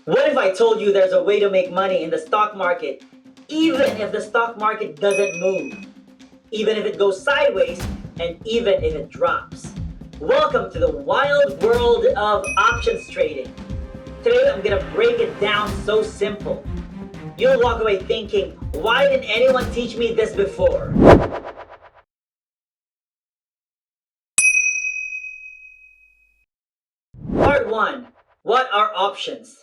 What if I told you there's a way to make money in the stock market even if the stock market doesn't move, even if it goes sideways, and even if it drops? Welcome to the wild world of options trading. Today I'm gonna break it down so simple. You'll walk away thinking, why didn't anyone teach me this before? Part 1. What are options?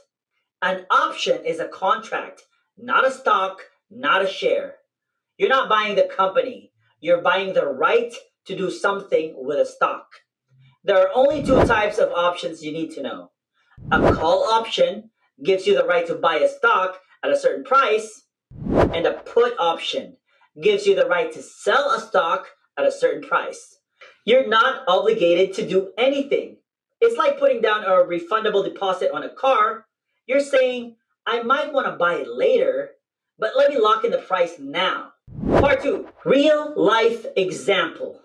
An option is a contract, not a stock, not a share. You're not buying the company, you're buying the right to do something with a stock. There are only two types of options you need to know. A call option gives you the right to buy a stock at a certain price, and a put option gives you the right to sell a stock at a certain price. You're not obligated to do anything. It's like putting down a refundable deposit on a car. You're saying, I might want to buy it later, but let me lock in the price now. Part 2. Real life example.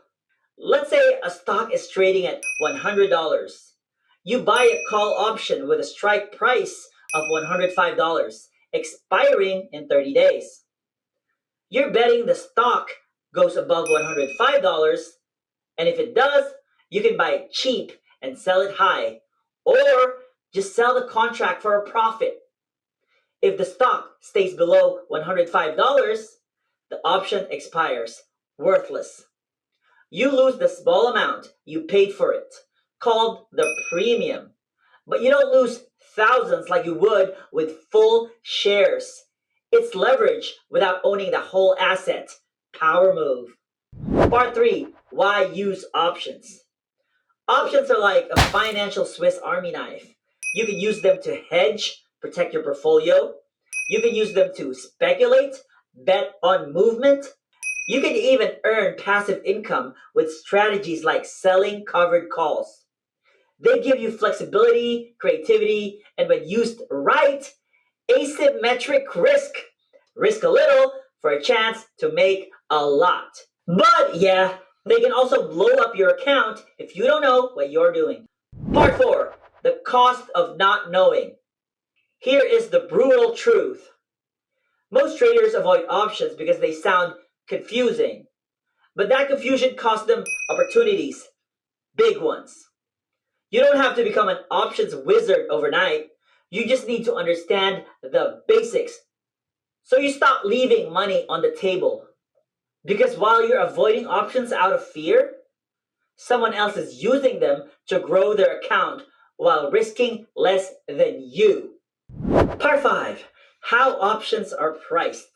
Let's say a stock is trading at $100. You buy a call option with a strike price of $105, expiring in 30 days. You're betting the stock goes above $105, and if it does, you can buy it cheap and sell it high, or just sell the contract for a profit. If the stock stays below $105, the option expires, worthless. You lose the small amount you paid for it, called the premium. But you don't lose thousands like you would with full shares. It's leverage without owning the whole asset. Power move. Part 3. Why use options? Options are like a financial Swiss Army knife. You can use them to hedge, protect your portfolio. You can use them to speculate, bet on movement. You can even earn passive income with strategies like selling covered calls. They give you flexibility, creativity, and when used right, asymmetric risk. Risk a little for a chance to make a lot. But yeah, they can also blow up your account if you don't know what you're doing. Part 4. The cost of not knowing. Here is the brutal truth. Most traders avoid options because they sound confusing. But that confusion costs them opportunities. Big ones. You don't have to become an options wizard overnight. You just need to understand the basics. So you stop leaving money on the table. Because while you're avoiding options out of fear, someone else is using them to grow their account while risking less than you. Part 5. How options are priced.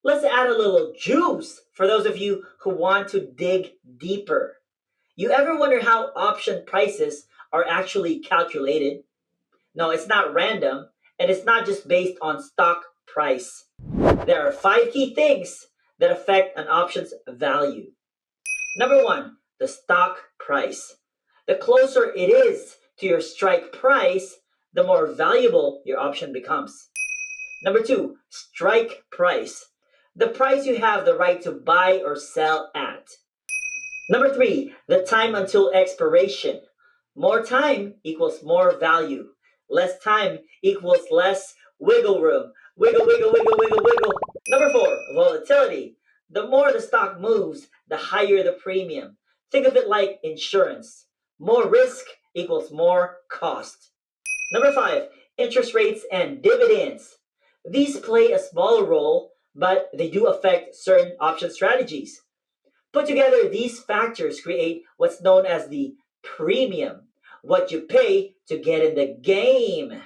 Let's add a little juice for those of you who want to dig deeper. You ever wonder how option prices are actually calculated? No, it's not random, and it's not just based on stock price. There are 5 key things that affect an option's value. Number 1, the stock price. The closer it is to your strike price, the more valuable your option becomes. Number 2, strike price. The price you have the right to buy or sell at. Number 3, the time until expiration. More time equals more value. Less time equals less wiggle room. Wiggle, wiggle, wiggle, wiggle, wiggle. Number 4, volatility. The more the stock moves, the higher the premium. Think of it like insurance. More risk equals more cost. Number 5, interest rates and dividends. These play a smaller role, but they do affect certain option strategies. Put together, these factors create what's known as the premium, what you pay to get in the game.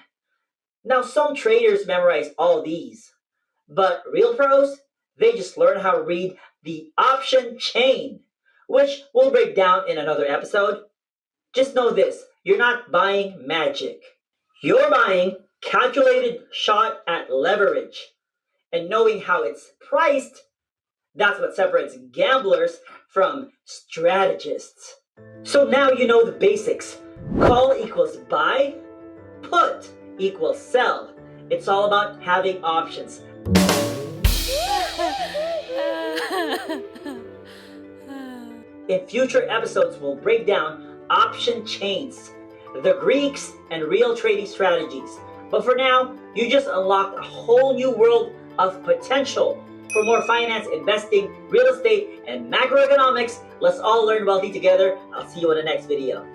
Now, some traders memorize all these, but real pros, they just learn how to read the option chain, which we'll break down in another episode. Just know this, you're not buying magic. You're buying calculated shot at leverage. And knowing how it's priced, that's what separates gamblers from strategists. So now you know the basics. Call equals buy, put equals sell. It's all about having options. In future episodes, we'll break down option chains, the Greeks, and real trading strategies. But for now, you just unlocked a whole new world of potential. For more finance, investing, real estate, and macroeconomics, let's all learn wealthy together. I'll see you in the next video.